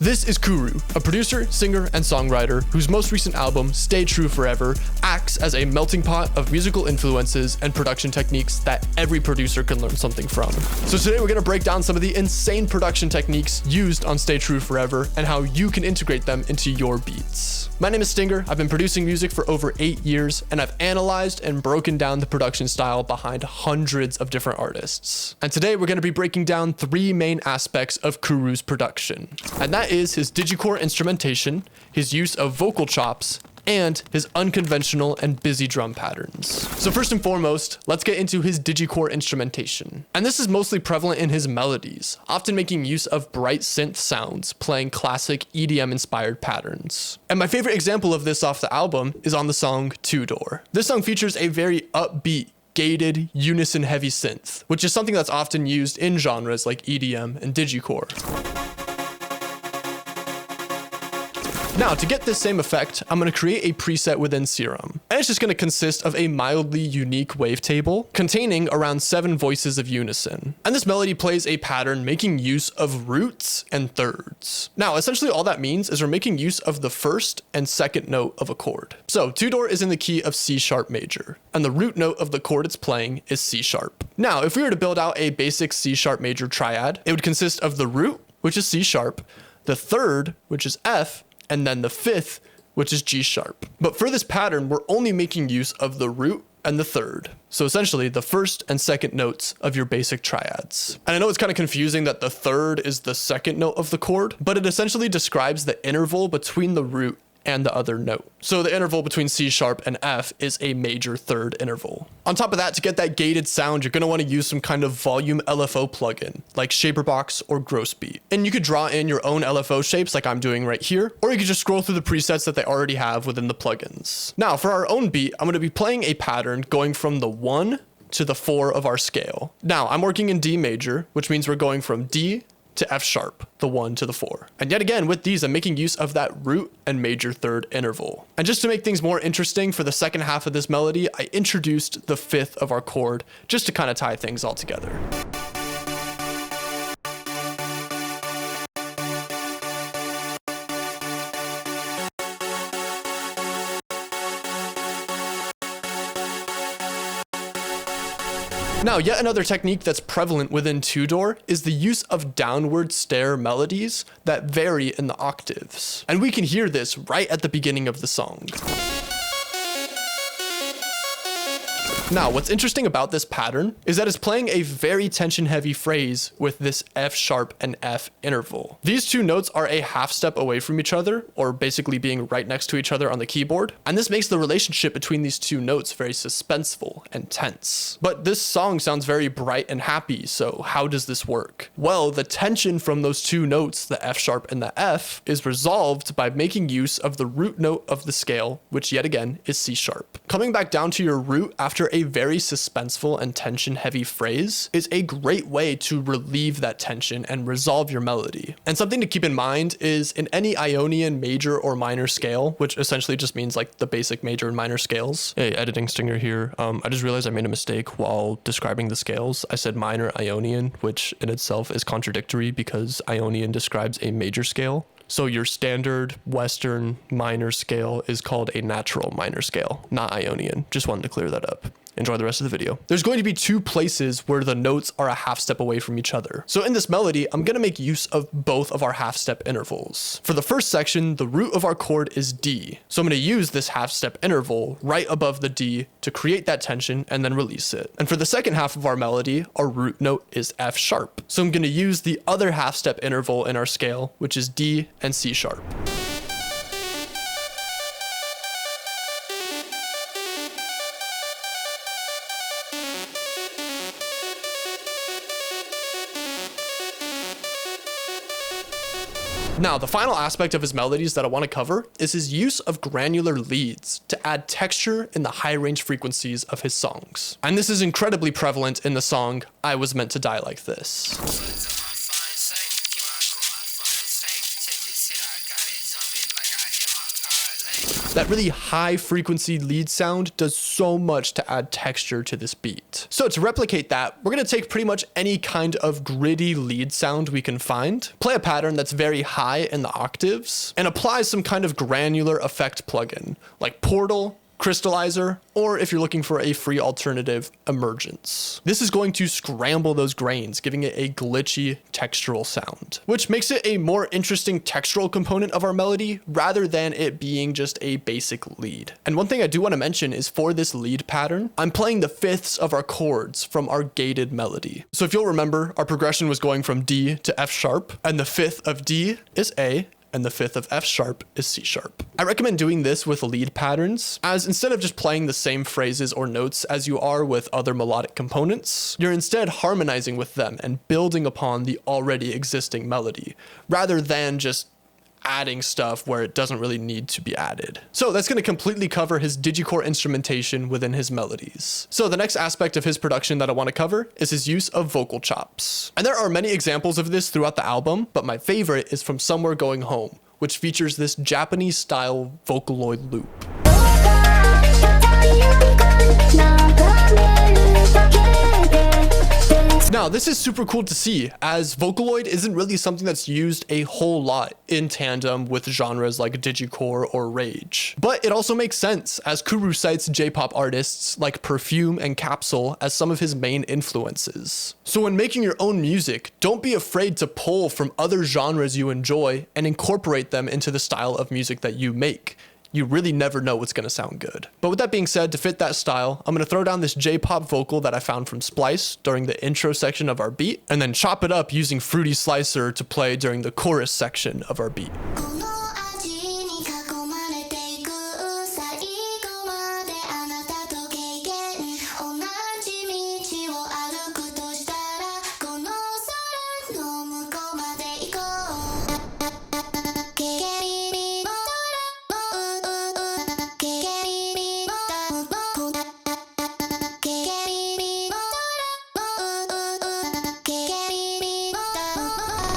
This is Kuru, a producer, singer, and songwriter whose most recent album, Stay True Forever, acts as a melting pot of musical influences and production techniques that every producer can learn something from. So today we're going to break down some of the insane production techniques used on Stay True Forever and how you can integrate them into your beats. My name is Stinger, I've been producing music for over 8 years, and I've analyzed and broken down the production style behind hundreds of different artists. And today we're going to be breaking down 3 main aspects of Kuru's production. And that is his Digicore instrumentation, his use of vocal chops, and his unconventional and busy drum patterns. So first and foremost, let's get into his Digicore instrumentation. And this is mostly prevalent in his melodies, often making use of bright synth sounds, playing classic EDM-inspired patterns. And my favorite example of this off the album is on the song Two Door. This song features a very upbeat, gated, unison-heavy synth, which is something that's often used in genres like EDM and Digicore. Now, to get this same effect, I'm going to create a preset within Serum. And it's just going to consist of a mildly unique wavetable containing around 7 voices of unison. And this melody plays a pattern making use of roots and thirds. Now, essentially all that means is we're making use of the first and second note of a chord. So, Two Door is in the key of C sharp major, and the root note of the chord it's playing is C sharp. Now, if we were to build out a basic C sharp major triad, it would consist of the root, which is C sharp, the third, which is F, and then the fifth, which is G sharp. But for this pattern, we're only making use of the root and the third. So essentially the first and second notes of your basic triads. And I know it's kind of confusing that the third is the second note of the chord, but it essentially describes the interval between the root and the other note. So the interval between C sharp and F is a major third interval. On top of that, to get that gated sound, you're going to want to use some kind of volume LFO plugin, like Shaperbox or Grossbeat. And you could draw in your own LFO shapes like I'm doing right here, or you could just scroll through the presets that they already have within the plugins. Now, for our own beat, I'm going to be playing a pattern going from the 1 to the 4 of our scale. Now, I'm working in D major, which means we're going from D to F sharp, the 1 to the 4. And yet again, with these, I'm making use of that root and major third interval. And just to make things more interesting, for the second half of this melody, I introduced the 5th of our chord, just to kind of tie things all together. Now, yet another technique that's prevalent within Two Door is the use of downward stair melodies that vary in the octaves. And we can hear this right at the beginning of the song. Now, what's interesting about this pattern is that it's playing a very tension-heavy phrase with this F sharp and F interval. These 2 notes are a half step away from each other, or basically being right next to each other on the keyboard, and this makes the relationship between these 2 notes very suspenseful and tense. But this song sounds very bright and happy, so how does this work? Well, the tension from those 2 notes, the F sharp and the F, is resolved by making use of the root note of the scale, which yet again is C sharp. Coming back down to your root after a very suspenseful and tension-heavy phrase is a great way to relieve that tension and resolve your melody. And something to keep in mind is in any Ionian major or minor scale, which essentially just means like the basic major and minor scales. Hey, editing Stinger here. I just realized I made a mistake while describing the scales. I said minor Ionian, which in itself is contradictory because Ionian describes a major scale. So your standard Western minor scale is called a natural minor scale, not Ionian. Just wanted to clear that up. Enjoy the rest of the video. There's going to be 2 places where the notes are a half step away from each other. So in this melody, I'm going to make use of both of our half step intervals. For the first section, the root of our chord is D. So I'm going to use this half step interval right above the D to create that tension and then release it. And for the second half of our melody, our root note is F sharp. So I'm going to use the other half step interval in our scale, which is D and C sharp. Now, the final aspect of his melodies that I want to cover is his use of granular leads to add texture in the high range frequencies of his songs. And this is incredibly prevalent in the song I Was Meant to Die Like This. That really high frequency lead sound does so much to add texture to this beat. So to replicate that, we're gonna take pretty much any kind of gritty lead sound we can find, play a pattern that's very high in the octaves, and apply some kind of granular effect plugin, like Portal, Crystallizer, or if you're looking for a free alternative, Emergence. This is going to scramble those grains, giving it a glitchy textural sound, which makes it a more interesting textural component of our melody rather than it being just a basic lead. And one thing I do want to mention is for this lead pattern, I'm playing the fifths of our chords from our gated melody. So if you'll remember, our progression was going from D to F sharp, and the fifth of D is A, and the fifth of F sharp is C sharp. I recommend doing this with lead patterns, as instead of just playing the same phrases or notes as you are with other melodic components, you're instead harmonizing with them and building upon the already existing melody, rather than just adding stuff where it doesn't really need to be added. So that's going to completely cover his Digicore instrumentation within his melodies. So the next aspect of his production that I want to cover is his use of vocal chops. And there are many examples of this throughout the album, but my favorite is from Somewhere Going Home, which features this Japanese style Vocaloid loop. Now, this is super cool to see, as Vocaloid isn't really something that's used a whole lot in tandem with genres like Digicore or Rage. But it also makes sense, as Kuru cites J-pop artists like Perfume and Capsule as some of his main influences. So when making your own music, don't be afraid to pull from other genres you enjoy and incorporate them into the style of music that you make. You really never know what's going to sound good. But with that being said, to fit that style, I'm going to throw down this J-pop vocal that I found from Splice during the intro section of our beat, and then chop it up using Fruity Slicer to play during the chorus section of our beat.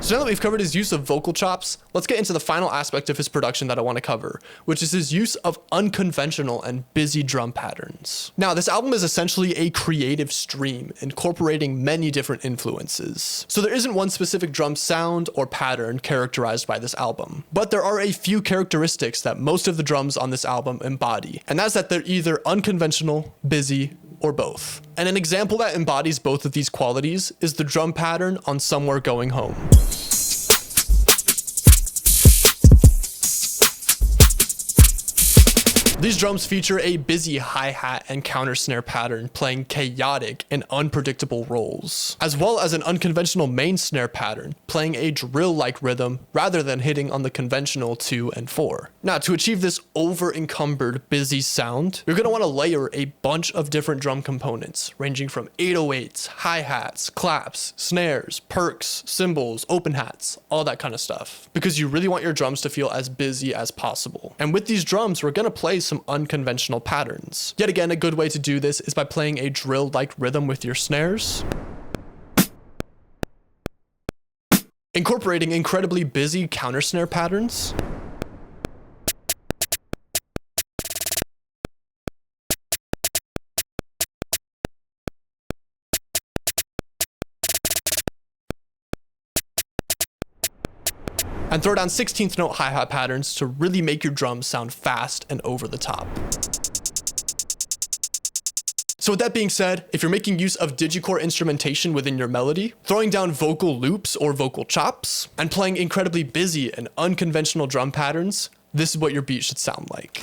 So now that we've covered his use of vocal chops, let's get into the final aspect of his production that I want to cover, which is his use of unconventional and busy drum patterns. Now, this album is essentially a creative stream, incorporating many different influences. So there isn't one specific drum sound or pattern characterized by this album, but there are a few characteristics that most of the drums on this album embody, and that's that they're either unconventional, busy, or both. And an example that embodies both of these qualities is the drum pattern on Somewhere Going Home. These drums feature a busy hi-hat and counter snare pattern playing chaotic and unpredictable rolls, as well as an unconventional main snare pattern playing a drill-like rhythm rather than hitting on the conventional 2 and 4. Now, to achieve this over-encumbered busy sound, you're going to want to layer a bunch of different drum components ranging from 808s, hi-hats, claps, snares, perks, cymbals, open hats, all that kind of stuff, because you really want your drums to feel as busy as possible. And with these drums, we're going to play some unconventional patterns. Yet again, a good way to do this is by playing a drill-like rhythm with your snares, incorporating incredibly busy counter snare patterns, and throw down 16th note hi-hat patterns to really make your drums sound fast and over the top. So with that being said, if you're making use of Digicore instrumentation within your melody, throwing down vocal loops or vocal chops, and playing incredibly busy and unconventional drum patterns, this is what your beat should sound like.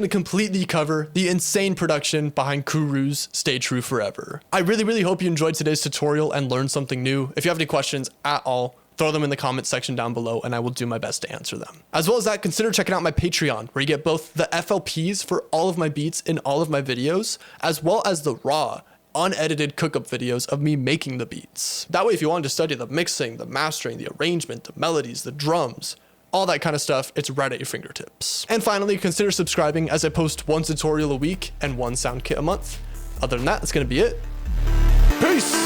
gonna completely cover the insane production behind Kuru's Stay True Forever. I really hope you enjoyed today's tutorial and learned something new. If you have any questions at all, throw them in the comment section down below and I will do my best to answer them. As well as that, consider checking out my Patreon, where you get both the FLPs for all of my beats in all of my videos, as well as the raw, unedited cookup videos of me making the beats. That way, if you wanted to study the mixing, the mastering, the arrangement, the melodies, the drums, all that kind of stuff, it's right at your fingertips. And finally, consider subscribing, as I post 1 tutorial a week and 1 sound kit a month. Other than that, that's gonna be it. Peace!